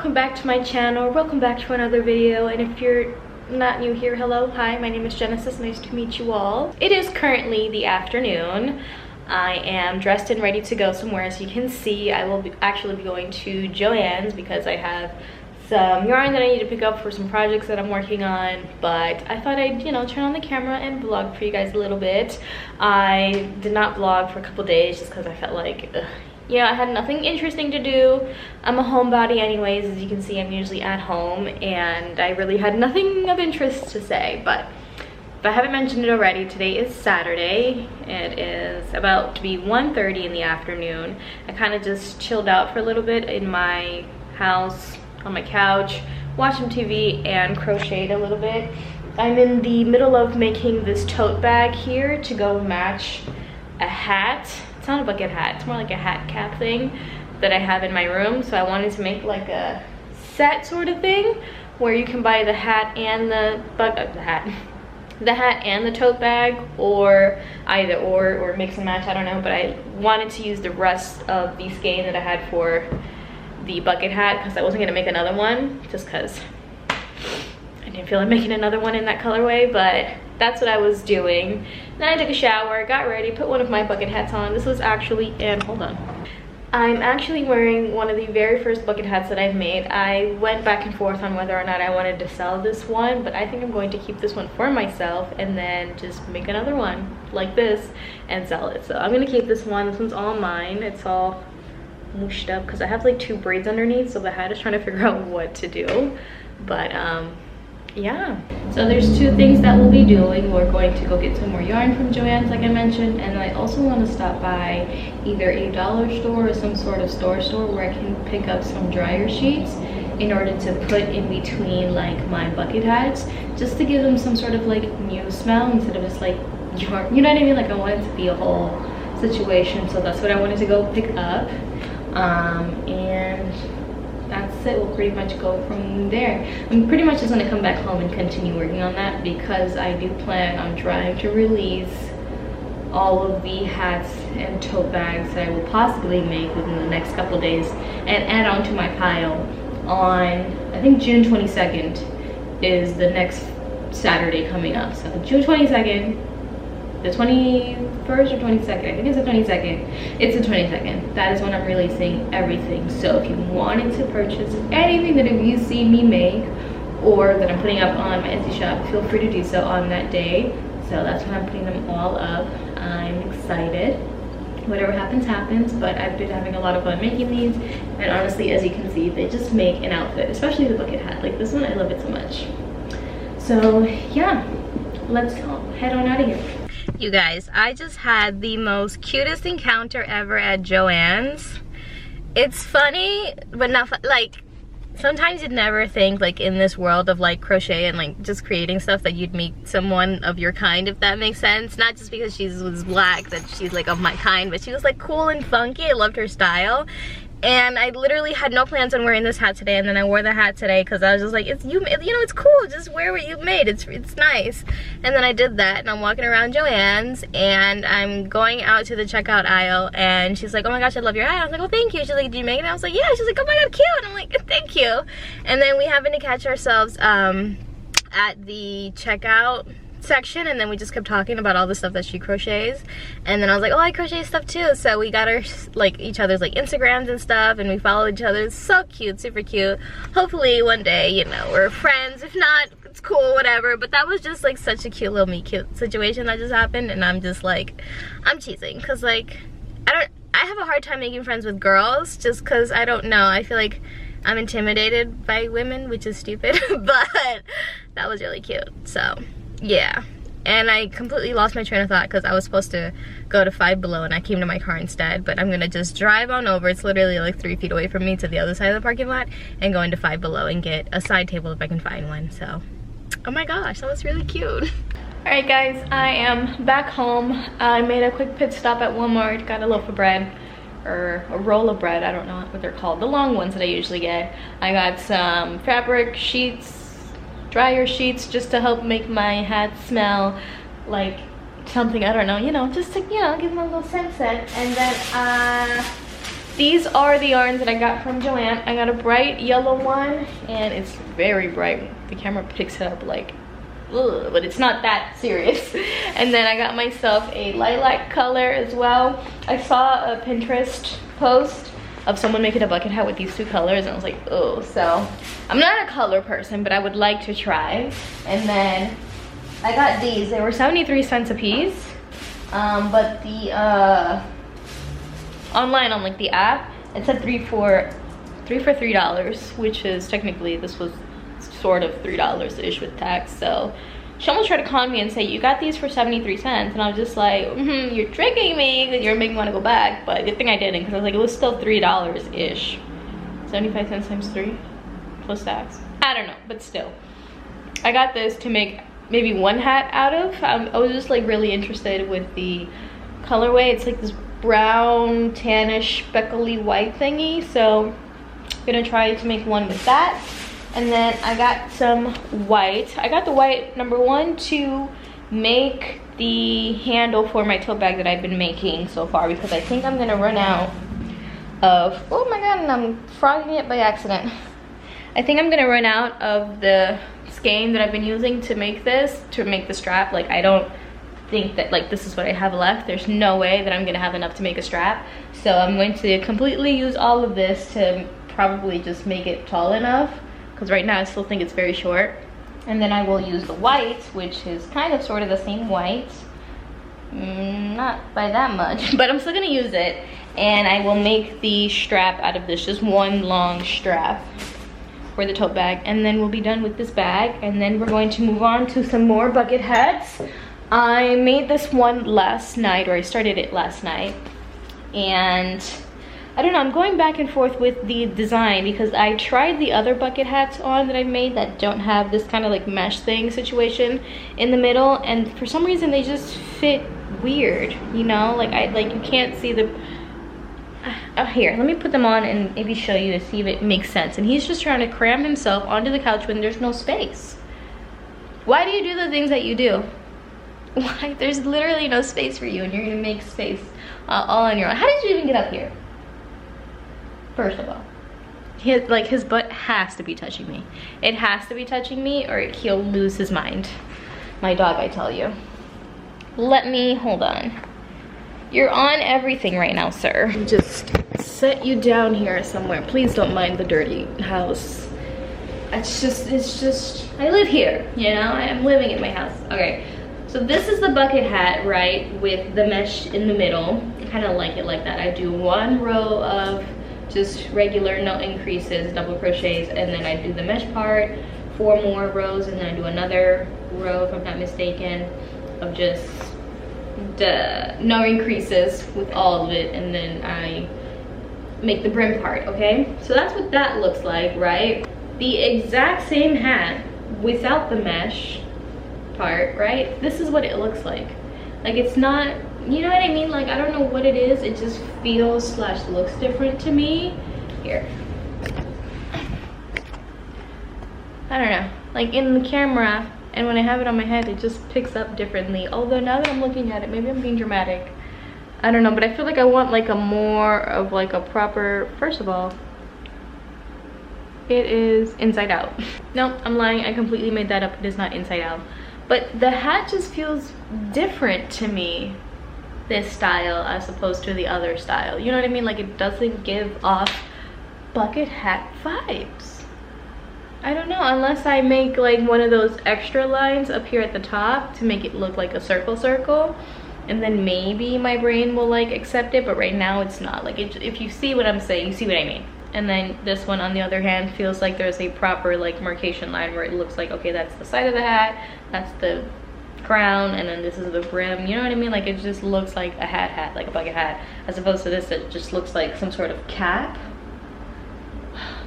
welcome back to my channel. Welcome back to another video. And if you're not new here, hello, hi, my name is Genesis. Nice to meet you all. It is currently the afternoon. I am dressed and ready to go somewhere. As you can see, I will actually be going to Joann's because I have some yarn that I need to pick up for some projects that I'm working on. But I thought I'd, turn on the camera and vlog for you guys a little bit. I did not vlog for a couple days just because I felt like, I had nothing interesting to do. I'm a homebody anyways. As you can see, I'm usually at home, and I really had nothing of interest to say. But if I haven't mentioned it already, today is Saturday. It is about to be 1:30 in the afternoon. I kind of just chilled out for a little bit in my house on my couch, watched some TV, and crocheted a little bit. I'm in the middle of making this tote bag here to go match a hat. It's not a bucket hat, it's more like a hat cap thing that I have in my room. So I wanted to make like a set sort of thing where you can buy the hat and the hat and the tote bag, or either or mix and match, I don't know. But I wanted to use the rest of the skein that I had for the bucket hat because I wasn't gonna make another one just because I didn't feel like making another one in that colorway. But that's what I was doing. Then I took a shower, got ready, put one of my bucket hats on. This was actually, and hold on, I'm actually wearing one of the very first bucket hats that I've made. I went back and forth on whether or not I wanted to sell this one, but I think I'm going to keep this one for myself and then just make another one like this and sell it. So I'm gonna keep this one. This one's all mine. It's all mooshed up because I have like 2 braids underneath, so the hat is trying to figure out what to do. But yeah, so there's 2 things that we'll be doing. We're going to go get some more yarn from Joann's, like I mentioned, and I also want to stop by either a dollar store or some sort of store where I can pick up some dryer sheets in order to put in between like my bucket hats, just to give them some sort of like new smell instead of just like yarn, you know what I mean? Like I want it to be a whole situation. So that's what I wanted to go pick up, and that's it. We'll pretty much go from there. I'm pretty much just going to come back home and continue working on that because I do plan on trying to release all of the hats and tote bags that I will possibly make within the next couple days and add on to my pile on, I think June 22nd is the next Saturday coming up. So June 22nd, the 21st or 22nd, I think it's the 22nd. It's the 22nd. That is when I'm releasing everything. So if you wanted to purchase anything that you see me make or that I'm putting up on my Etsy shop, feel free to do so on that day. So that's when I'm putting them all up. I'm excited. Whatever happens, happens. But I've been having a lot of fun making these. And honestly, as you can see, they just make an outfit, especially the bucket hat. Like this one, I love it so much. So yeah, let's head on out of here. You guys, I just had the most cutest encounter ever at Joann's. It's funny, but not like, sometimes you'd never think like in this world of like crochet and like just creating stuff that you'd meet someone of your kind, if that makes sense. Not just because she was black that she's like of my kind, but she was like cool and funky. I loved her style. And I literally had no plans on wearing this hat today, and then I wore the hat today because I was just like, it's cool, just wear what you've made, it's nice. And then I did that, and I'm walking around Joann's, and I'm going out to the checkout aisle, and she's like, oh my gosh, I love your hat. I was like, oh, thank you. She's like, did you make it? I was like, yeah. She's like, oh my god, cute. And I'm like, thank you. And then we happened to catch ourselves at the checkout section, and then we just kept talking about all the stuff that she crochets. And then I was like, oh, I crochet stuff too. So we got our like each other's like Instagrams and stuff, and we followed each other. It's so cute, super cute. Hopefully one day, we're friends. If not, it's cool, whatever. But that was just like such a cute little meet cute situation that just happened, and I'm just like, I'm cheesing because like I have a hard time making friends with girls just because I don't know, I feel like I'm intimidated by women, which is stupid. But that was really cute. So yeah, and I completely lost my train of thought because I was supposed to go to Five Below and I came to my car instead. But I'm gonna just drive on over, it's literally like 3 feet away from me, to the other side of the parking lot, and go into Five Below and get a side table if I can find one. So oh my gosh, that was really cute. Alright guys, I am back home. I made a quick pit stop at Walmart, got a loaf of bread, or a roll of bread, I don't know what they're called, the long ones that I usually get. I got some fabric sheets, dryer sheets, just to help make my hat smell like something, I don't know, just to, give them a little scent. And then These are the yarns that I got from Joanne. I got a bright yellow one, and it's very bright. The camera picks it up like, ugh, but it's not that serious. And then I got myself a lilac color as well. I saw a Pinterest post of someone making a bucket hat with these two colors, and I was like, oh. So I'm not a color person, but I would like to try. And then I got these. They were 73 cents a piece, but the online on like the app, it said three for $3, which is technically, this was sort of $3-ish with tax. So she almost tried to con me and say, you got these for 73 cents, and I was just like, you're tricking me because you're making me want to go back. But good thing I didn't, because I was like, it was still $3-ish. 75 cents times 3 plus tax, I don't know, but still I got this to make maybe one hat out of. I was just like really interested with the colorway. It's like this brown tannish speckly white thingy, so I'm gonna try to make one with that. And then I got some white. I got the white #1 to make the handle for my tote bag that I've been making so far, because I think I'm gonna run out of, oh my god, and I'm frogging it by accident. I think I'm gonna run out of the skein that I've been using to make this, to make the strap. Like, I don't think that like this is what I have left. There's no way that I'm gonna have enough to make a strap. So I'm going to completely use all of this to probably just make it tall enough, because right now I still think it's very short. And then I will use the white, which is kind of sort of the same white, not by that much, but I'm still gonna use it. And I will make the strap out of this, just one long strap for the tote bag, and then we'll be done with this bag. And then we're going to move on to some more bucket hats. I made this one last night, or I started it last night, and I don't know, I'm going back and forth with the design, because I tried the other bucket hats on that I've made that don't have this kind of like mesh thing situation in the middle, and for some reason they just fit weird, you know, like you can't see the here, let me put them on and maybe show you to see if it makes sense. And he's just trying to cram himself onto the couch when there's no space. Why do you do the things that you do? Why? There's literally no space for you, and you're gonna make space all on your own. How did you even get up here? First of all, his butt has to be touching me. It has to be touching me, or he'll lose his mind. My dog, I tell you. Let me, hold on. You're on everything right now, sir. Just set you down here somewhere. Please don't mind the dirty house. It's just, I live here, you know? I'm living in my house. Okay, so this is the bucket hat, right? With the mesh in the middle. I kind of like it like that. I do one row of just regular, no increases, double crochets, and then I do the mesh part, 4 more rows, and then I do another row, if I'm not mistaken, of just no increases with all of it, and then I make the brim part. Okay, so that's what that looks like, right? The exact same hat without the mesh part, right? This is what it looks like. Like, it's not, you know what I mean? Like, I don't know what it is, it just feels / looks different to me. Here, I don't know, like in the camera and when I have it on my head, it just picks up differently. Although now that I'm looking at it, maybe I'm being dramatic, I don't know, but I feel like I want like a more of like a proper, first of all, it is inside out. Nope, I'm lying, I completely made that up. It is not inside out, but the hat just feels different to me, this style as opposed to the other style, you know what I mean? Like, it doesn't give off bucket hat vibes. I don't know, unless I make like one of those extra lines up here at the top to make it look like a circle, and then maybe my brain will like accept it, but right now it's not. Like, if you see what I'm saying, you see what I mean. And then this one, on the other hand, feels like there's a proper like marcation line where it looks like, okay, that's the side of the hat, that's the crown, and then this is the brim, you know what I mean? Like, it just looks like a hat, like a bucket hat, as opposed to this that just looks like some sort of cap.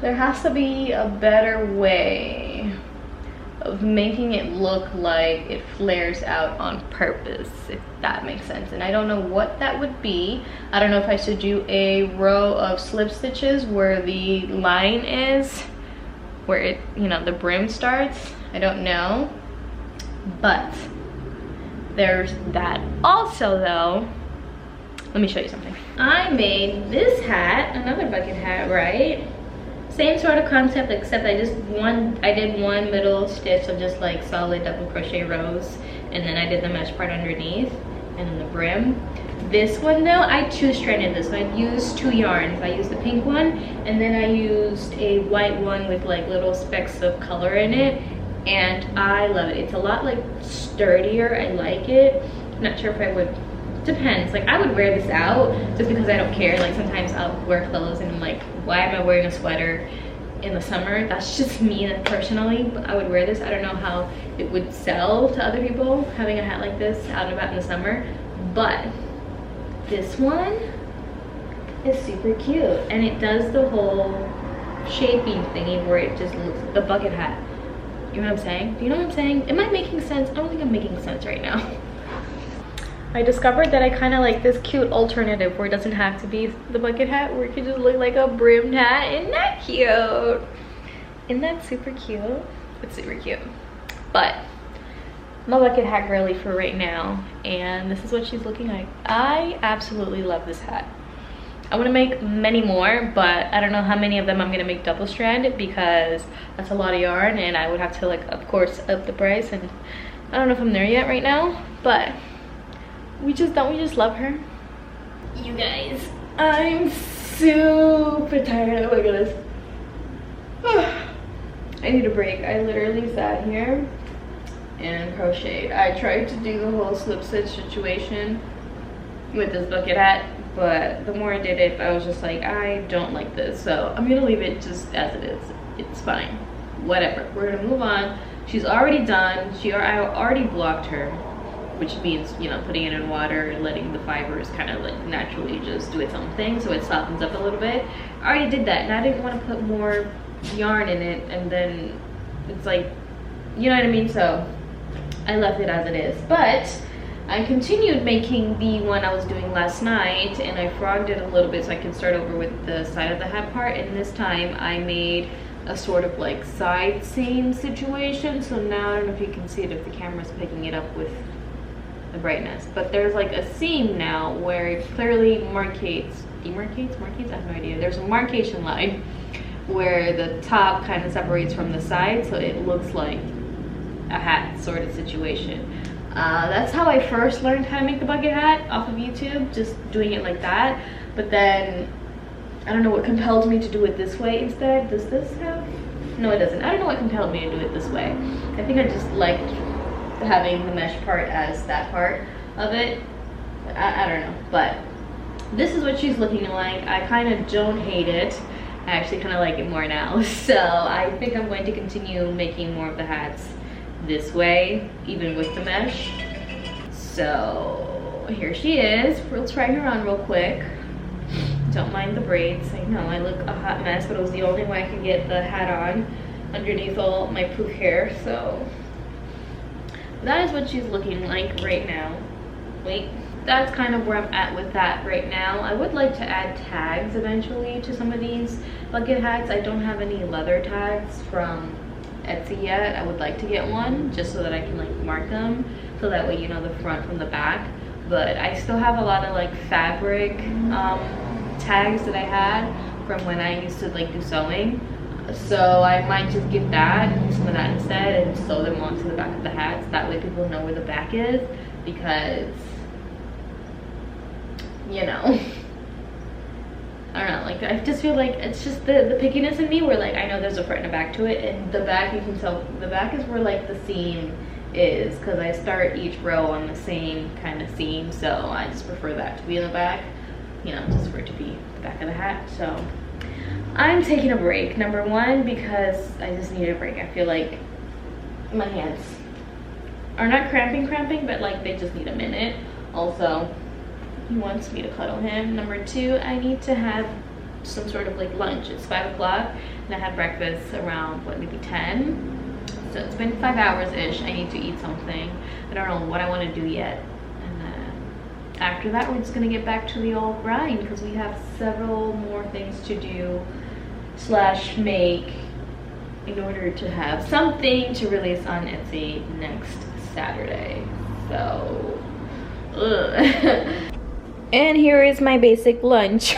There has to be a better way of making it look like it flares out on purpose, if that makes sense. And I don't know what that would be. I don't know if I should do a row of slip stitches where the line is, where it, you know, the brim starts. I don't know, but there's that. Also though, let me show you something. I made this hat, another bucket hat, right? Same sort of concept, except I did one middle stitch of just like solid double crochet rows, and then I did the mesh part underneath and then the brim. This one though, I two-stranded this one. I used 2 yarns. I used the pink one, and then I used a white one with like little specks of color in it, and I love it. It's a lot like sturdier. I like it. I'm not sure if I would, depends. Like I would wear this out just because I don't care. Like sometimes I'll wear clothes and I'm like, why am I wearing a sweater in the summer? That's just me personally, but I would wear this. I don't know how it would sell to other people having a hat like this out and about in the summer, but this one is super cute, and it does the whole shaping thingy where it just looks like the bucket hat. You know what I'm saying? Do you know what I'm saying? Am I making sense? I don't think I'm making sense right now. I discovered that I kind of like this cute alternative where it doesn't have to be the bucket hat, where it can just look like a brimmed hat. Isn't that cute? Isn't that super cute? It's super cute. But my bucket hat girly for right now, and this is what she's looking like. I absolutely love this hat. I want to make many more, but I don't know how many of them I'm gonna make double strand because that's a lot of yarn, and I would have to like, of course, up the price, and I don't know if I'm there yet right now, but we just love her. You guys, I'm super tired. Oh my goodness. I need a break. I literally sat here and crocheted. I tried to do the whole slip stitch situation with this bucket hat, but the more I did it, I was just like, I don't like this, so I'm gonna leave it just as it is. It's fine, whatever. We're gonna move on. She's already done. I already blocked her, which means, you know, putting it in water and letting the fibers kind of like naturally just do its own thing so it softens up a little bit. I already did that, and I didn't want to put more yarn in it, and then it's like, you know what I mean? So I left it as it is, but I continued making the one I was doing last night, and I frogged it a little bit so I can start over with the side of the hat part, and this time I made a sort of like side seam situation. So now I don't know if you can see it if the camera's picking it up with the brightness, but there's like a seam now where it clearly demarcates, I have no idea. There's a marcation line where the top kind of separates from the side, so it looks like a hat sort of situation. That's how I first learned how to make the bucket hat, off of YouTube, just doing it like that. But then I don't know what compelled me to do it this way instead. Does this have? No, it doesn't. I don't know what compelled me to do it this way. I think I just liked having the mesh part as that part of it. I don't know, but this is what she's looking like. I kind of don't hate it. I actually kind of like it more now. So I think I'm going to continue making more of the hats this way, even with the mesh. So here she is. We'll try her on real quick. Don't mind the braids. I know I look a hot mess, but it was the only way I could get the hat on underneath all my poof hair. So that is what she's looking like right now. Wait, that's kind of where I'm at with that right now. I would like to add tags eventually to some of these bucket hats. I don't have any leather tags from Etsy yet. I would like to get one just so that I can like mark them, so that way you know the front from the back. But I still have a lot of like fabric tags that I had from when I used to like do sewing, so I might just get that, some of that instead, and sew them onto the back of the hats. That way people know where the back is, because, you know, I don't know, like I just feel like it's just the pickiness in me where like I know there's a front and a back to it, and the back, you can tell the back is where like the seam is, because I start each row on the same kind of seam, so I just prefer that to be in the back, you know, just for it to be the back of the hat. So I'm taking a break, number one, because I just need a break. I feel like my hands are not cramping, but like they just need a minute. Also, he wants me to cuddle him. Number two, I need to have some sort of like lunch. It's 5 o'clock, and I had breakfast around, what, maybe 10? So it's been 5 hours-ish. I need to eat something. I don't know what I want to do yet. And then after that, we're just gonna get back to the old grind, because we have several more things to do / make in order to have something to release on Etsy next Saturday. So And here is my basic lunch.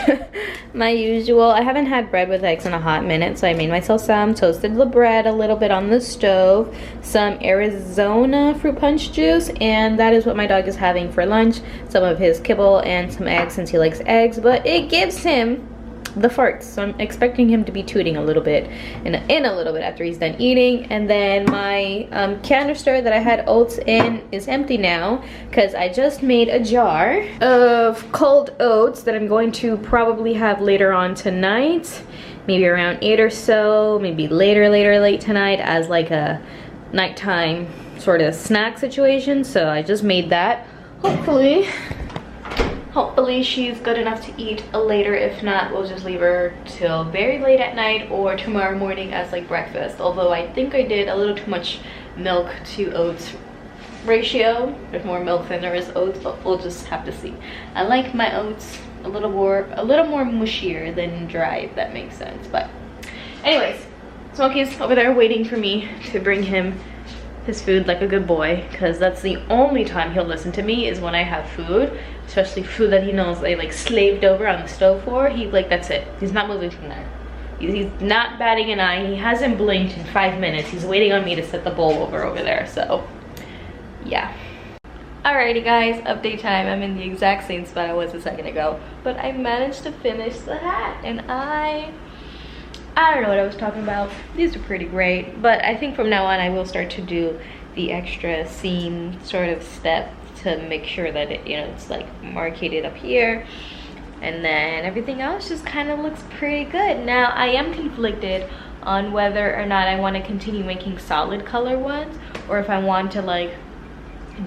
My usual. I haven't had bread with eggs in a hot minute, so I made myself some, toasted the bread a little bit on the stove, some Arizona fruit punch juice, and that is what my dog is having for lunch. Some of his kibble and some eggs since he likes eggs, but it gives him the farts, so I'm expecting him to be tooting a little bit in a little bit after he's done eating. And then my canister that I had oats in is empty now because I just made a jar of cold oats that I'm going to probably have later on tonight, maybe around 8 or so, maybe late tonight as like a nighttime sort of snack situation. So I just made that. Hopefully she's good enough to eat later. If not, we'll just leave her till very late at night or tomorrow morning as like breakfast. Although I think I did a little too much milk to oats ratio. There's more milk than there is oats, but we'll just have to see. I like my oats a little more mushier than dry, if that makes sense. But anyways, Smokey's over there waiting for me to bring him his food like a good boy, because that's the only time he'll listen to me is when I have food, especially food that he knows I like slaved over on the stove for. He like, that's it, he's not moving from there. He's not batting an eye. He hasn't blinked in 5 minutes. He's waiting on me to set the bowl over there. So yeah. Alrighty guys, update time. I'm in the exact same spot I was a second ago, but I managed to finish the hat, and I don't know what I was talking about. These are pretty great, but I think from now on I will start to do the extra seam sort of step to make sure that it, you know, it's like marcated up here, and then everything else just kind of looks pretty good. Now I am conflicted on whether or not I want to continue making solid color ones, or if I want to like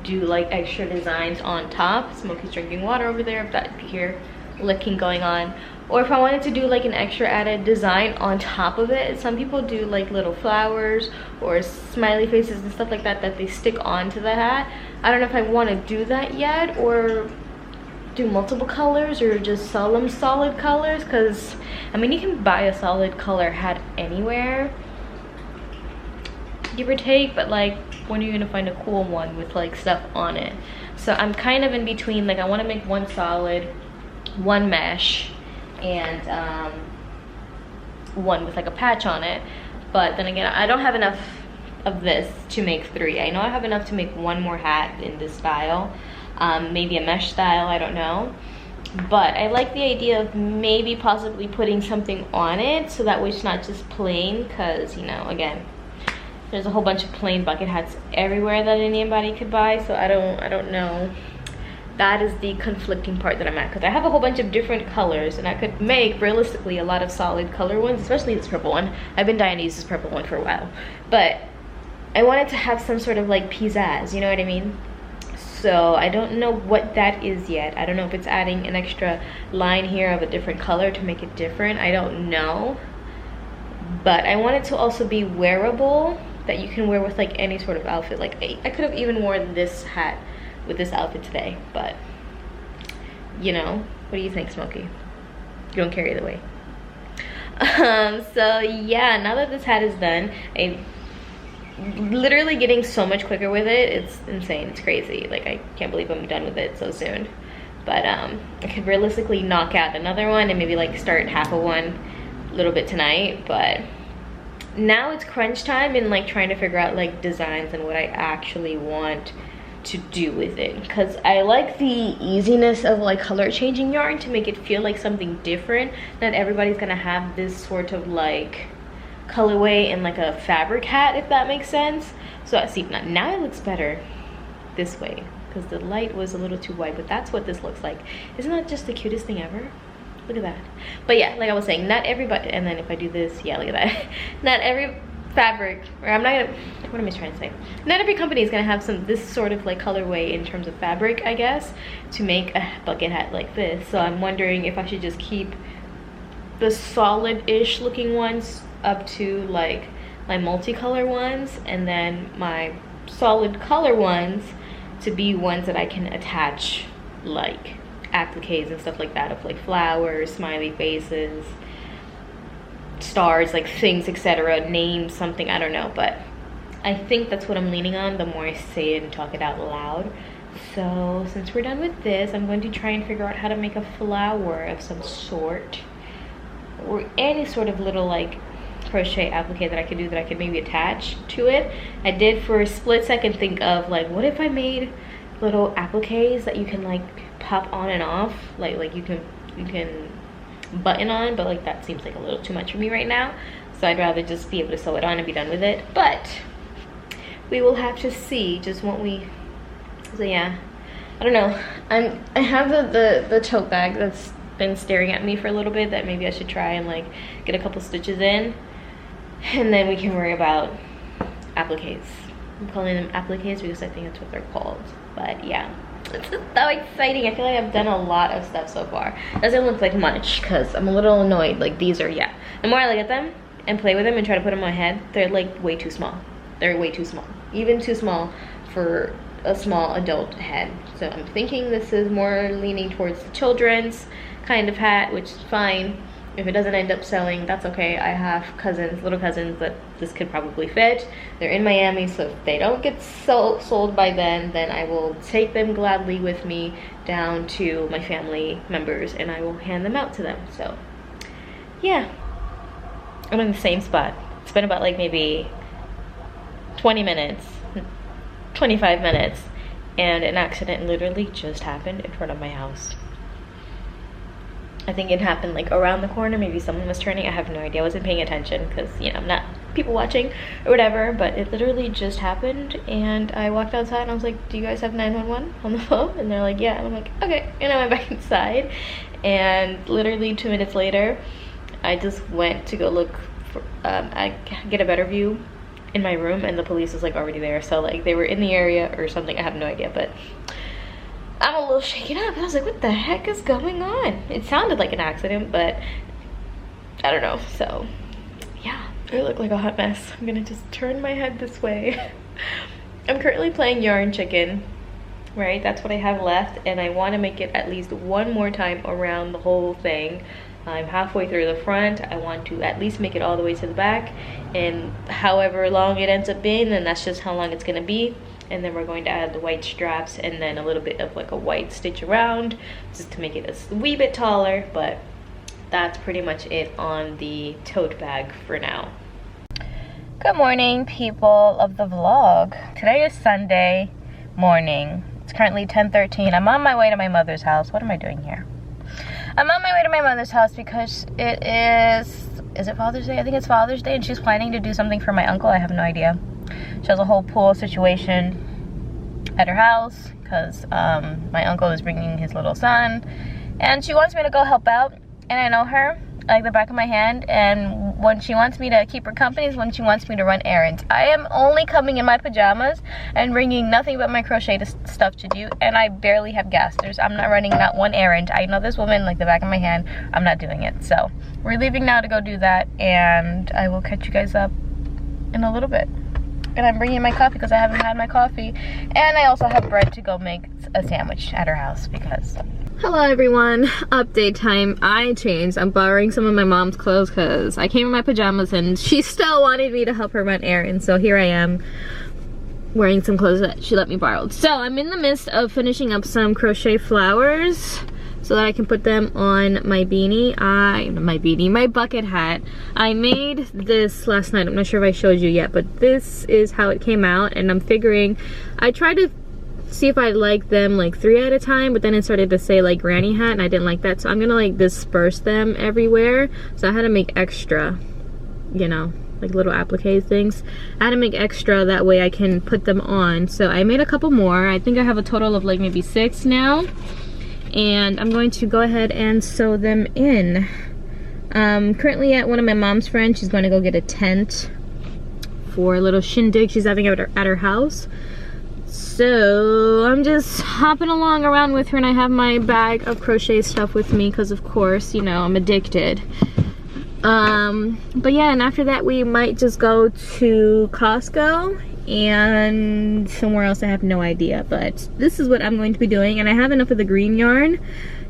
do like extra designs on top. Smokey's drinking water over there, if that you hear licking going on. Or if I wanted to do like an extra added design on top of it. Some people do like little flowers or smiley faces and stuff like that that they stick onto the hat. I don't know if I want to do that yet, or do multiple colors, or just sell them solid colors, because I mean you can buy a solid color hat anywhere, give or take, but like when are you gonna find a cool one with like stuff on it? So I'm kind of in between. Like I want to make one solid, one mesh, and one with like a patch on it. But then again, I don't have enough of this to make 3. I know I have enough to make one more hat in this style, maybe a mesh style, I don't know. But I like the idea of maybe possibly putting something on it, so that way it's not just plain, because, you know, again, there's a whole bunch of plain bucket hats everywhere that anybody could buy. So I don't know. That is the conflicting part that I'm at, because I have a whole bunch of different colors, and I could make realistically a lot of solid color ones, especially this purple one. I've been dying to use this purple one for a while, but I wanted to have some sort of like pizzazz, you know what I mean? So I don't know what that is yet. I don't know if it's adding an extra line here of a different color to make it different. I don't know, but I want it to also be wearable, that you can wear with like any sort of outfit. Like I could have even worn this hat with this outfit today, but you know, what do you think, Smokey? You don't care either way. So yeah, now that this hat is done, I'm literally getting so much quicker with it. It's insane, it's crazy. Like I can't believe I'm done with it so soon. But I could realistically knock out another one and maybe like start half of one a little bit tonight. But now it's crunch time and like trying to figure out like designs and what I actually want to do with it, because I like the easiness of like color changing yarn to make it feel like something different. Not everybody's gonna have this sort of like colorway in like a fabric hat, if that makes sense. So I see now it looks better this way, because the light was a little too white, but that's what this looks like. Isn't that just the cutest thing ever? Look at that. But yeah, like I was saying, not everybody, and then if I do this, yeah, look at that. Not every fabric, or I'm not gonna, what am I trying to say? Not every company is gonna have this sort of like colorway in terms of fabric, I guess, to make a bucket hat like this. So I'm wondering if I should just keep the solid-ish looking ones up to like my multicolor ones, and then my solid color ones to be ones that I can attach like appliques and stuff like that, of like flowers, smiley faces, stars, like things, etc., name something, I don't know. But I think that's what I'm leaning on the more I say it and talk it out loud. So since we're done with this, I'm going to try and figure out how to make a flower of some sort, or any sort of little like crochet applique that I could do that I could maybe attach to it. I did for a split second think of like, what if I made little appliques that you can like pop on and off, like you can button on, but like that seems like a little too much for me right now. So I'd rather just be able to sew it on and be done with it. But we will have to see, just won't we? So yeah, I don't know. I have the tote bag that's been staring at me for a little bit, that maybe I should try and like get a couple stitches in, and then we can worry about appliques. I'm calling them appliques because I think that's what they're called. But yeah, it's just so exciting. I feel like I've done a lot of stuff so far. Doesn't look like much because I'm a little annoyed. Like these are, yeah, the more I look at them and play with them and try to put them on my head, they're like way too small. They're way too small, even too small for a small adult head. So I'm thinking this is more leaning towards the children's kind of hat, which is fine. If it doesn't end up selling, that's okay. I have cousins, little cousins, that this could probably fit. They're in Miami, so if they don't get sold by then I will take them gladly with me down to my family members and I will hand them out to them. So yeah, I'm in the same spot. It's been about like maybe 20 minutes, 25 minutes, and an accident literally just happened in front of my house. I think it happened like around the corner. Maybe someone was turning. I have no idea. I wasn't paying attention because, you know, I'm not people watching or whatever, but it literally just happened. And I walked outside and I was like, do you guys have 911 on the phone? And they're like, yeah. And I'm like, okay. And I went back inside, and literally 2 minutes later I just went to go look for I get a better view in my room, and the police was like already there. So like they were in the area or something. I have no idea, but I'm a little shaken up. I was like, what the heck is going on? It sounded like an accident, but I don't know. So yeah, I look like a hot mess. I'm gonna just turn my head this way. I'm currently playing yarn chicken, right? That's what I have left, and I want to make it at least one more time around the whole thing. I'm halfway through the front. I want to at least make it all the way to the back, and however long it ends up being, then that's just how long it's gonna be. And then we're going to add the white straps and then a little bit of like a white stitch around just to make it a wee bit taller. But that's pretty much it on the tote bag for now. Good morning, people of the vlog. Today is Sunday morning. It's currently 10:13. I'm on my way to my mother's house. What am I doing here? I'm on my way to my mother's house because it is it Father's Day? I think it's Father's Day, and she's planning to do something for my uncle. I have no idea. She has a whole pool situation at her house because my uncle is bringing his little son, and she wants me to go help out. And I know her like the back of my hand, and when she wants me to keep her company is when she wants me to run errands. I am only coming in my pajamas and bringing nothing but my crochet stuff to do, and I barely have gas. I'm not running not one errand. I know this woman like the back of my hand. I'm not doing it. So we're leaving now to go do that, and I will catch you guys up in a little bit. And I'm bringing my coffee because I haven't had my coffee, and I also have bread to go make a sandwich at her house because... Hello everyone, update time. I changed. I'm borrowing some of my mom's clothes because I came in my pajamas and she still wanted me to help her run errands. So here I am wearing some clothes that she let me borrow. So I'm in the midst of finishing up some crochet flowers so that I can put them on my beanie. My bucket hat. I made this last night. I'm not sure if I showed you yet, but this is how it came out, and I'm figuring I tried to see if I like them like 3 at a time, but then it started to say like granny hat, and I didn't like that, so I'm gonna like disperse them everywhere. So I had to make extra, you know, like little applique things. I had to make extra, that way I can put them on. So I made a couple more. I think I have a total of like maybe 6 now, and I'm going to go ahead and sew them in. Currently at one of my mom's friends. She's going to go get a tent for a little shindig she's having at her house. So I'm just hopping along around with her, and I have my bag of crochet stuff with me because of course, you know, I'm addicted. But yeah, and after that we might just go to Costco and somewhere else. I have no idea, but this is what I'm going to be doing, and I have enough of the green yarn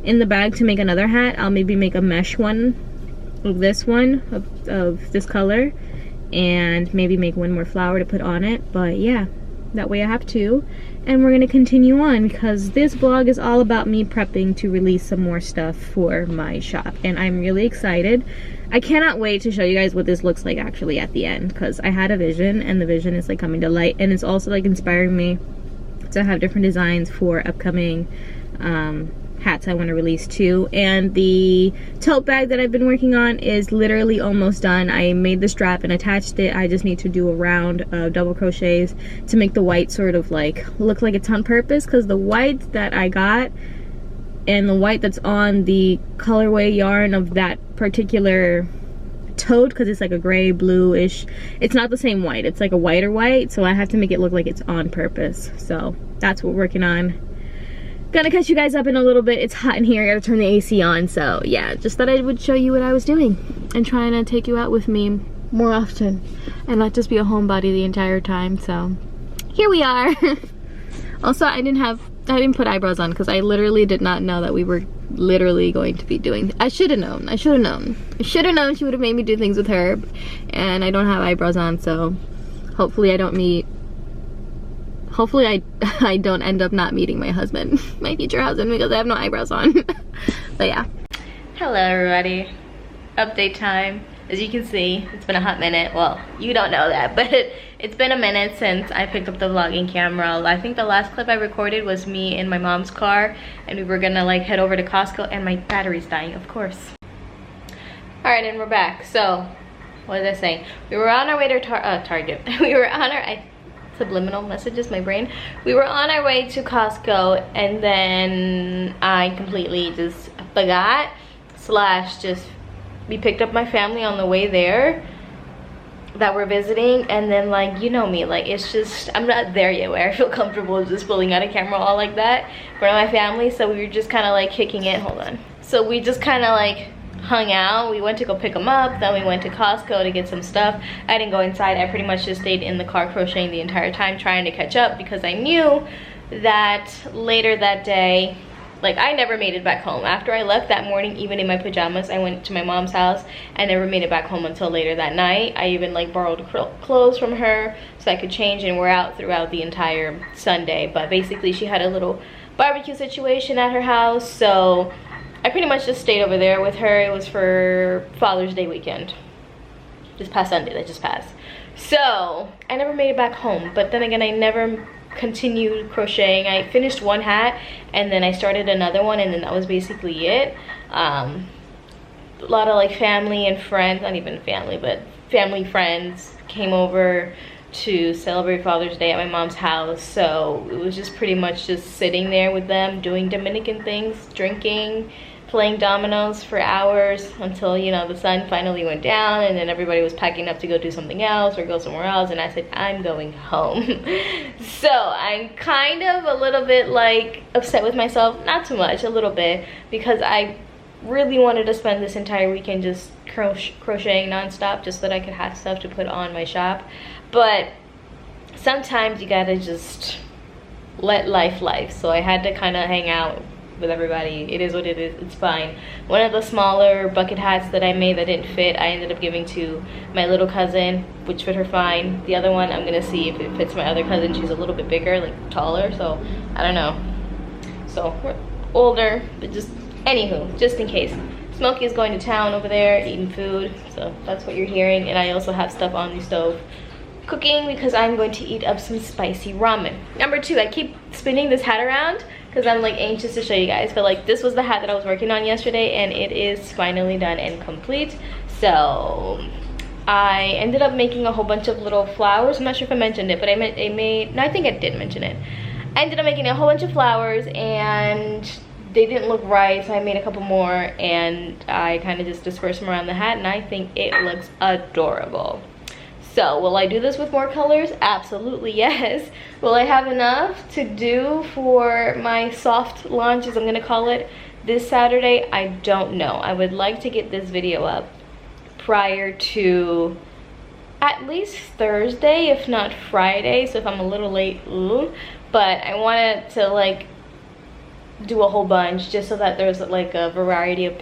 in the bag to make another hat. I'll maybe make a mesh one of this one of this color, and maybe make one more flower to put on it. But yeah, That way I have two. And we're gonna continue on because this vlog is all about me prepping to release some more stuff for my shop. And I'm really excited. I cannot wait to show you guys what this looks like actually at the end, because I had a vision and the vision is like coming to light, and it's also like inspiring me to have different designs for upcoming hats I want to release too. And the tote bag that I've been working on is literally almost done. I made the strap and attached it. I just need to do a round of double crochets to make the white sort of like look like it's on purpose, because the white that I got and the white that's on the colorway yarn of that particular tote, because it's like a gray bluish, it's not the same white, it's like a whiter white, so I have to make it look like it's on purpose. So that's what we're working on. Gonna catch you guys up in a little bit. It's hot in here. I gotta turn the AC on. So yeah, just thought I would show you what I was doing and trying to take you out with me more often and not just be a homebody the entire time. So here we are. Also, I didn't put eyebrows on because I literally did not know that we were literally going to be doing. I should have known. I should have known. I should have known she would have made me do things with her. And I don't have eyebrows on, so hopefully I don't meet. Hopefully I don't end up not meeting my husband, my future husband, because I have no eyebrows on. But yeah. Hello everybody. Update time. As you can see, it's been a hot minute. Well, you don't know that, but it's been a minute since I picked up the vlogging camera. I think the last clip I recorded was me in my mom's car, and we were gonna like head over to Costco, and my battery's dying, of course. All right, and we're back. So, what was I saying? We were on our way to Target. We were on our, subliminal messages, my brain. We were on our way to Costco, and then I completely just forgot, we picked up my family on the way there that we're visiting, and then like, you know me, like it's just, I'm not there yet where I feel comfortable just pulling out a camera all like that for my family. So we were just kind of like kicking it, hold on. So we just kind of like hung out. We went to go pick them up, then we went to Costco to get some stuff. I didn't go inside. I pretty much just stayed in the car crocheting the entire time, trying to catch up, because I knew that later that day, like I never made it back home. After I left that morning, even in my pajamas, I went to my mom's house. I never made it back home until later that night. I even like borrowed clothes from her so I could change, and we're out throughout the entire Sunday. But basically she had a little barbecue situation at her house, so I pretty much just stayed over there with her. It was for Father's Day weekend. This past Sunday that just passed. So I never made it back home, but then again, I never continued crocheting. I finished one hat and then I started another one, and then that was basically it. A lot of like family and friends, not even family, but family friends came over to celebrate Father's Day at my mom's house. So it was just pretty much just sitting there with them, doing Dominican things, drinking, playing dominoes for hours until, you know, the sun finally went down, and then everybody was packing up to go do something else or go somewhere else, and I said, I'm going home. So I'm kind of a little bit like upset with myself, not too much, a little bit, because I really wanted to spend this entire weekend just crocheting nonstop, just so that I could have stuff to put on my shop. But sometimes you gotta just let life. So I had to kind of hang out with everybody. It is what it is. It's fine. One of the smaller bucket hats that I made that didn't fit, I ended up giving to my little cousin, which fit her fine. The other one, I'm gonna see if it fits my other cousin. She's a little bit bigger, like taller, so I don't know. So we're older, but just anywho, just in case. Smokey is going to town over there, eating food, so that's what you're hearing. And I also have stuff on the stove cooking, because I'm going to eat up some spicy ramen. Number two, I keep spinning this hat around because I'm like anxious to show you guys, but like this was the hat that I was working on yesterday, and it is finally done and complete. So I ended up making a whole bunch of little flowers. I'm not sure if I mentioned it, but I think I did mention it. I ended up making a whole bunch of flowers, and they didn't look right, so I made a couple more, and I kind of just dispersed them around the hat, and I think it looks adorable. So will I do this with more colors? Absolutely yes. Will I have enough to do for my soft launch, as I'm gonna call it, this Saturday? I don't know. I would like to get this video up prior to at least Thursday, if not Friday. So if I'm a little late, but I wanted to like do a whole bunch, just so that there's like a variety of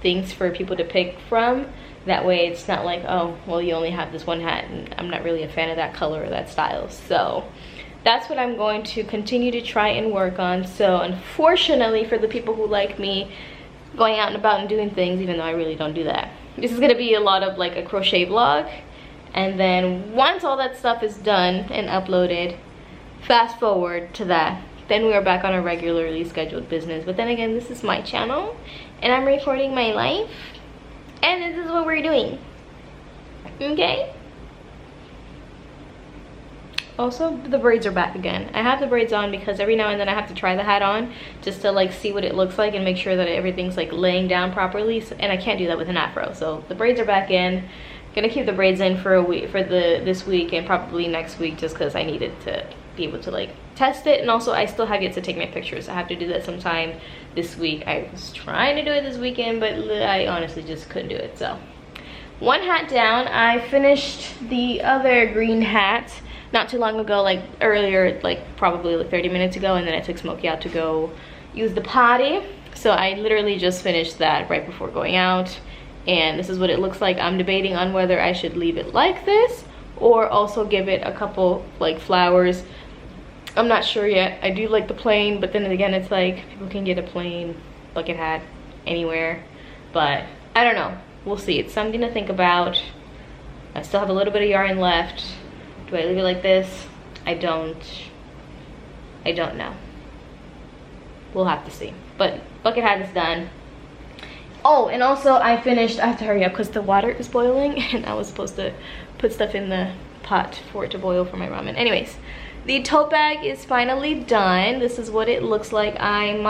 things for people to pick from. That way it's not like, oh, well, you only have this one hat, and I'm not really a fan of that color or that style. So that's what I'm going to continue to try and work on. So unfortunately for the people who like me going out and about and doing things, even though I really don't do that, this is gonna be a lot of like a crochet vlog. And then once all that stuff is done and uploaded, fast forward to that, then we are back on a regularly scheduled business. But then again, this is my channel and I'm recording my life, and this is what we're doing, okay? Also, the braids are back again. I have the braids on because every now and then I have to try the hat on just to like see what it looks like and make sure that everything's like laying down properly, and I can't do that with an afro. So the braids are back in. Gonna keep the braids in for a week, for this week and probably next week, just because I needed to be able to like test it. And also I still have yet to take my pictures. I have to do that sometime this week. I was trying to do it this weekend, but I honestly just couldn't do it. So one hat down. I finished the other green hat not too long ago, like earlier, like probably like 30 minutes ago, and then I took Smokey out to go use the potty. So I literally just finished that right before going out, and this is what it looks like. I'm debating on whether I should leave it like this or also give it a couple like flowers. I'm not sure yet. I do like the plain, but then again, it's like people can get a plain bucket hat anywhere, but I don't know. We'll see. It's something to think about. I still have a little bit of yarn left. Do I leave it like this? I don't know. We'll have to see. But bucket hat is done. Oh, and also I finished, I have to hurry up because the water is boiling and I was supposed to put stuff in the pot for it to boil for my ramen. Anyways, the tote bag is finally done. This is what it looks like. I'm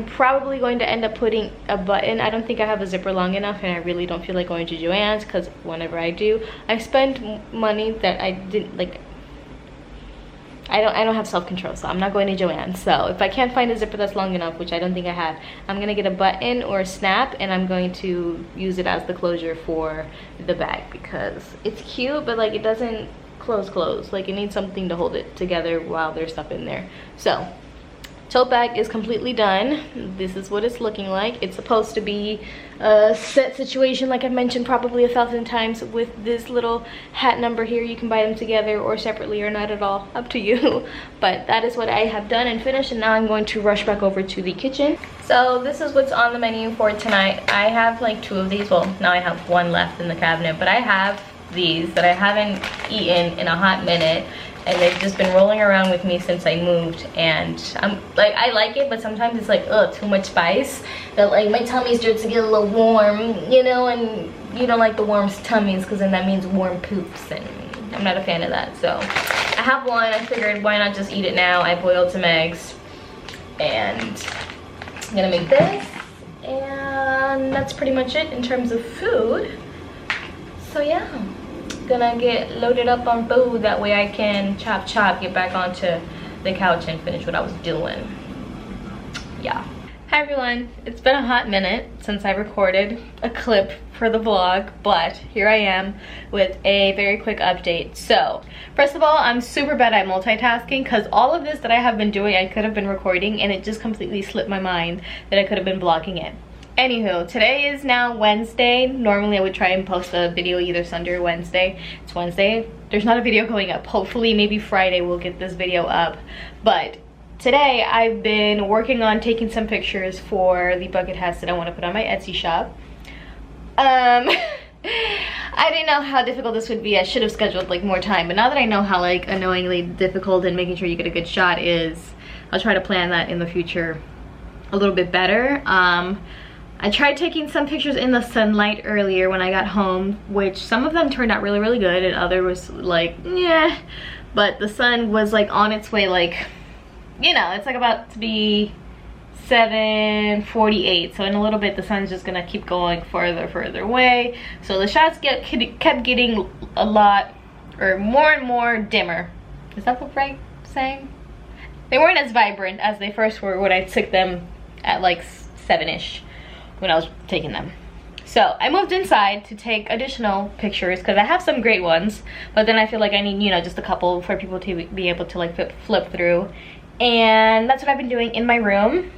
probably going to end up putting a button. I don't think I have a zipper long enough, and I really don't feel like going to Joann's because whenever I do, I spend money that I didn't like. I don't have self-control, so I'm not going to Joann's. So if I can't find a zipper that's long enough, which I don't think I have, I'm gonna get a button or a snap, and I'm going to use it as the closure for the bag because it's cute, but like it doesn't close. Like it needs something to hold it together while there's stuff in there. So tote bag is completely done. This is what it's looking like. It's supposed to be a set situation, like I've mentioned probably 1,000 times, with this little hat number here. You can buy them together or separately or not at all, up to you. But that is what I have done and finished, and now I'm going to rush back over to the kitchen. So this is what's on the menu for tonight. I have like 2 of these. Well, now I have 1 left in the cabinet, but I have these that I haven't eaten in a hot minute, and they've just been rolling around with me since I moved, and I'm like, I like it, but sometimes it's like, ugh, too much spice, that like my tummy starts to get a little warm, you know, and you don't like the warm tummies because then that means warm poops, and I'm not a fan of that. So I have 1. I figured why not just eat it now. I boiled some eggs, and I'm gonna make this, and that's pretty much it in terms of food. So yeah, gonna get loaded up on food, that way I can chop, get back onto the couch and finish what I was doing. Yeah. Hi everyone, it's been a hot minute since I recorded a clip for the vlog, but here I am with a very quick update. So first of all, I'm super bad at multitasking because all of this that I have been doing I could have been recording, and it just completely slipped my mind that I could have been vlogging it. Anywho, today is now Wednesday. Normally I would try and post a video either Sunday or Wednesday. It's Wednesday. There's not a video going up. Hopefully maybe Friday we'll get this video up. But today I've been working on taking some pictures for the bucket hats that I want to put on my Etsy shop. I didn't know how difficult this would be. I should have scheduled like more time, but now that I know how like annoyingly difficult and making sure you get a good shot is, I'll try to plan that in the future a little bit better. I tried taking some pictures in the sunlight earlier when I got home, which some of them turned out really, really good, and other was like, yeah. But the sun was like on its way, like, you know, it's like about to be 7:48, so in a little bit the sun's just gonna keep going further away. So the shots kept getting a lot, or more and more dimmer. Is that what I'm saying? They weren't as vibrant as they first were when I took them at like 7-ish. When I was taking them. So I moved inside to take additional pictures because I have some great ones, but then I feel like I need, you know, just a couple for people to be able to like flip through, and that's what I've been doing in my room.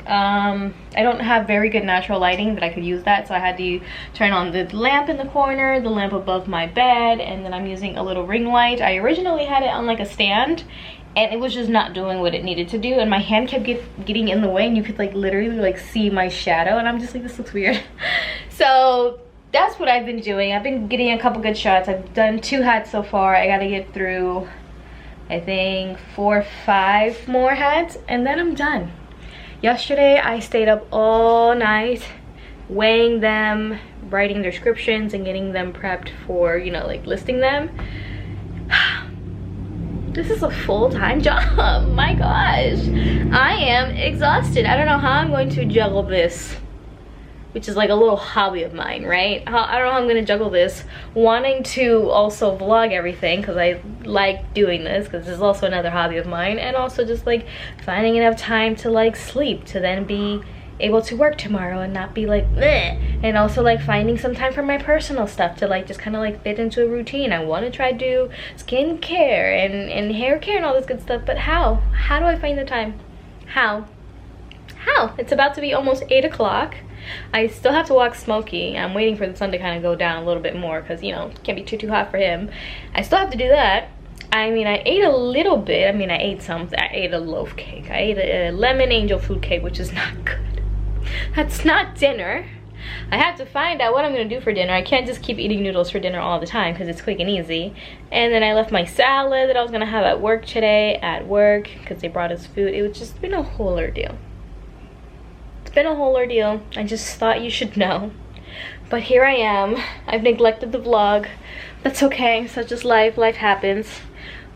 I don't have very good natural lighting that I could use that, so I had to turn on the lamp in the corner, the lamp above my bed, and then I'm using a little ring light. I originally had it on like a stand, and it was just not doing what it needed to do, and my hand kept getting in the way, and you could like literally like see my shadow, and I'm just like, this looks weird. So that's what I've been doing. I've been getting a couple good shots. I've done 2 hats so far. I gotta get through, I think 4 or 5 more hats, and then I'm done. Yesterday I stayed up all night weighing them, writing descriptions, and getting them prepped for, you know, like listing them. This is a full-time job. My gosh, I am exhausted. I don't know how I'm going to juggle this, which is like a little hobby of mine, right? I don't know how I'm gonna juggle this, wanting to also vlog everything because I like doing this, because this is also another hobby of mine, and also just like finding enough time to like sleep to then be able to work tomorrow and not be like bleh. And also like finding some time for my personal stuff to like just kind of like fit into a routine. I want to try to do skincare and hair care and all this good stuff, but how do I find the time? How It's about to be almost 8 o'clock. I still have to walk Smokey. I'm waiting for the sun to kind of go down a little bit more because, you know, it can't be too hot for him. I still have to do that. I mean, I ate a little bit. I mean, I ate something. I ate a loaf cake. I ate a lemon angel food cake, which is not good. That's not dinner. I have to find out what I'm going to do for dinner. I can't just keep eating noodles for dinner all the time because it's quick and easy. And then I left my salad that I was going to have at work today because they brought us food. It was just been a whole ordeal. It's been a whole ordeal. I just thought you should know. But here I am. I've neglected the vlog. That's okay. Such is life. Life happens.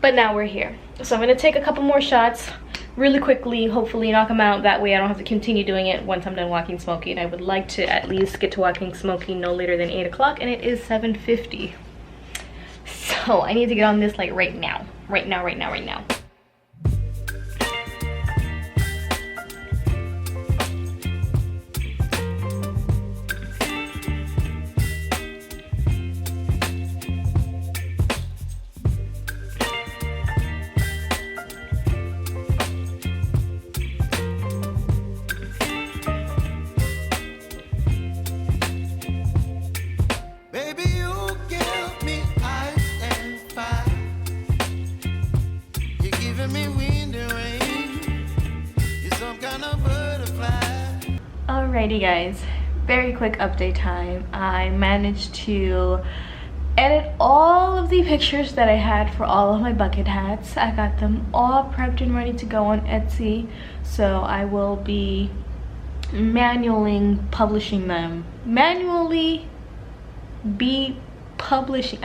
But now we're here. So I'm going to take a couple more shots really quickly, hopefully knock them out. That way I don't have to continue doing it once I'm done walking Smokey. And I would like to at least get to walking Smokey no later than 8 o'clock, and it is 7:50. So I need to get on this like right now. Right now. Alrighty guys, very quick update time. I managed to edit all of the pictures that I had for all of my bucket hats. I got them all prepped and ready to go on Etsy, so I will be manually publishing them. I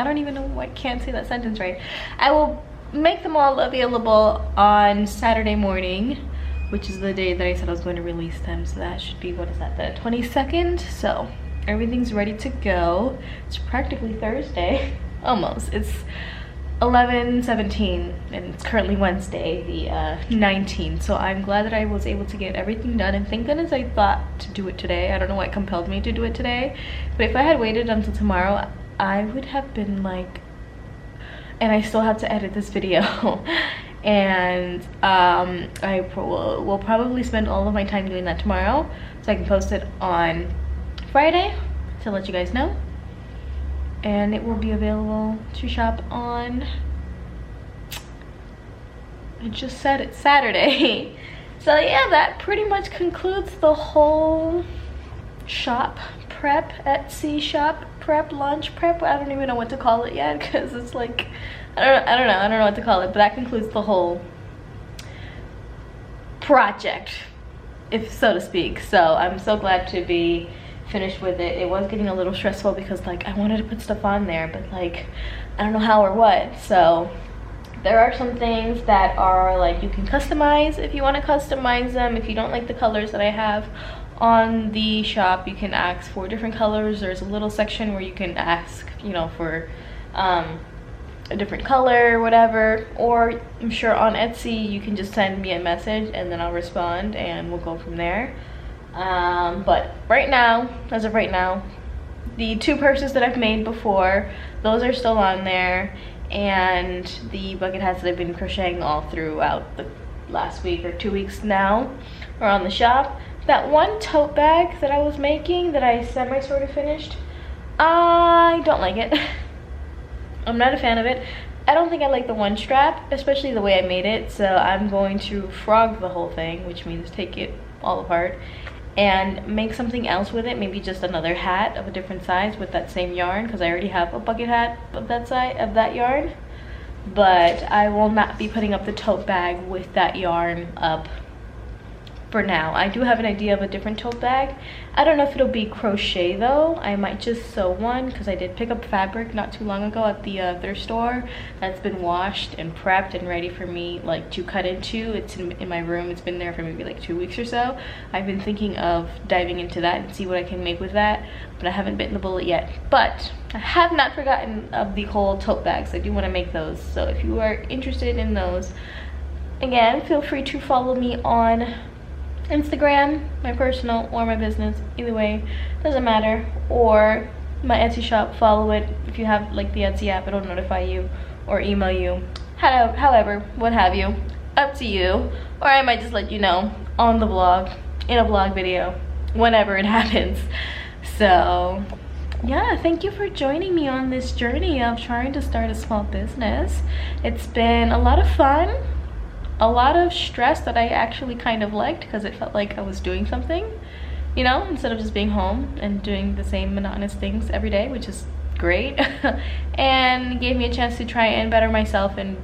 don't even know, I can't say that sentence right. I will make them all available on Saturday morning, which is the day that I said I was going to release them. So that should be, what is that, the 22nd? So everything's ready to go. It's practically Thursday, almost. It's 11:17 and it's currently Wednesday, the 19th. So I'm glad that I was able to get everything done, and thank goodness I thought to do it today. I don't know what compelled me to do it today, but if I had waited until tomorrow, I would have been like, and I still have to edit this video. And I will probably spend all of my time doing that tomorrow, so I can post it on Friday to let you guys know, and it will be available to shop on, I just said it, Saturday. So yeah, that pretty much concludes the whole shop prep, Etsy shop prep, launch prep. I don't even know what to call it yet, because it's like, I don't know what to call it, but that concludes the whole project, if so to speak. So I'm so glad to be finished with it. It was getting a little stressful because like I wanted to put stuff on there, but like I don't know how or what. So there are some things that are like you can customize if you want to customize them. If you don't like the colors that I have on the shop, you can ask for different colors. There's a little section where you can ask, you know, for a different color, whatever. Or I'm sure on Etsy you can just send me a message and then I'll respond and we'll go from there. But right now, as of right now, the 2 purses that I've made before, those are still on there, and the bucket hats that I've been crocheting all throughout the last week or 2 weeks now are on the shop. That one tote bag that I was making that I semi sort of finished, I don't like it. I'm not a fan of it. I don't think I like the one strap, especially the way I made it, so I'm going to frog the whole thing, which means take it all apart and make something else with it, maybe just another hat of a different size with that same yarn, because I already have a bucket hat of that size, of that yarn. But I will not be putting up the tote bag with that yarn up for now. I do have an idea of a different tote bag. I don't know if it'll be crochet though. I might just sew one, because I did pick up fabric not too long ago at the thrift store that's been washed and prepped and ready for me like to cut into. It's in my room. It's been there for maybe like 2 weeks or so. I've been thinking of diving into that and see what I can make with that, but I haven't bitten the bullet yet. But I have not forgotten of the whole tote bags. I do want to make those, so if you are interested in those, again, feel free to follow me on Instagram, my personal or my business, either way, doesn't matter, or my Etsy shop. Follow it. If you have like the Etsy app, it'll notify you or email you, however, what have you, up to you. Or I might just let you know on the vlog, in a vlog video, whenever it happens. So yeah, thank you for joining me on this journey of trying to start a small business. It's been a lot of fun, a lot of stress that I actually kind of liked, because it felt like I was doing something, you know, instead of just being home and doing the same monotonous things every day, which is great. And gave me a chance to try and better myself and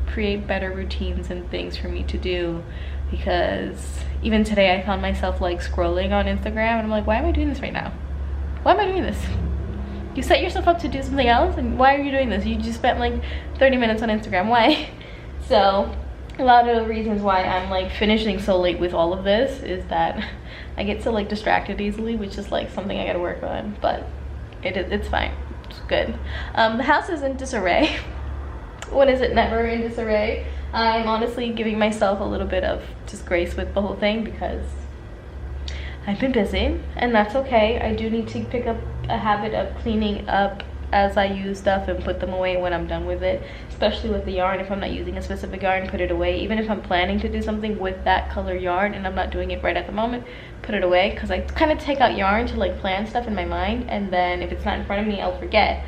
create better routines and things for me to do, because even today I found myself like scrolling on Instagram and I'm like, why am I doing this right now? Why am I doing this? You set yourself up to do something else, and why are you doing this? You just spent like 30 minutes on Instagram. Why? So a lot of the reasons why I'm like finishing so late with all of this is that I get so like distracted easily, which is like something I gotta work on, but it's fine. It's good. The house is in disarray. When is it never in disarray? I'm honestly giving myself a little bit of just grace with the whole thing, because I've been busy, and that's okay. I do need to pick up a habit of cleaning up as I use stuff and put them away when I'm done with it, especially with the yarn. If I'm not using a specific yarn, put it away. Even if I'm planning to do something with that color yarn and I'm not doing it right at the moment, put it away, because I kind of take out yarn to like plan stuff in my mind, and then if it's not in front of me, I'll forget.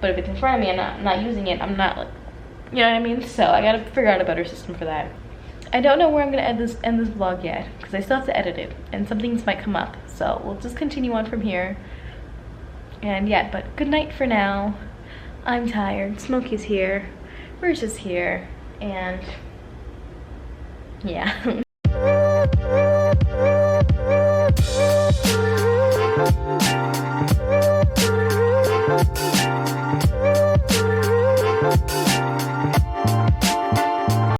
But if it's in front of me and I'm not using it, I'm not like, you know what I mean? So I gotta figure out a better system for that. I don't know where I'm gonna end this vlog yet, because I still have to edit it and some things might come up, so we'll just continue on from here. And yeah, but good night for now. I'm tired. Smokey's here, we're just here, and yeah.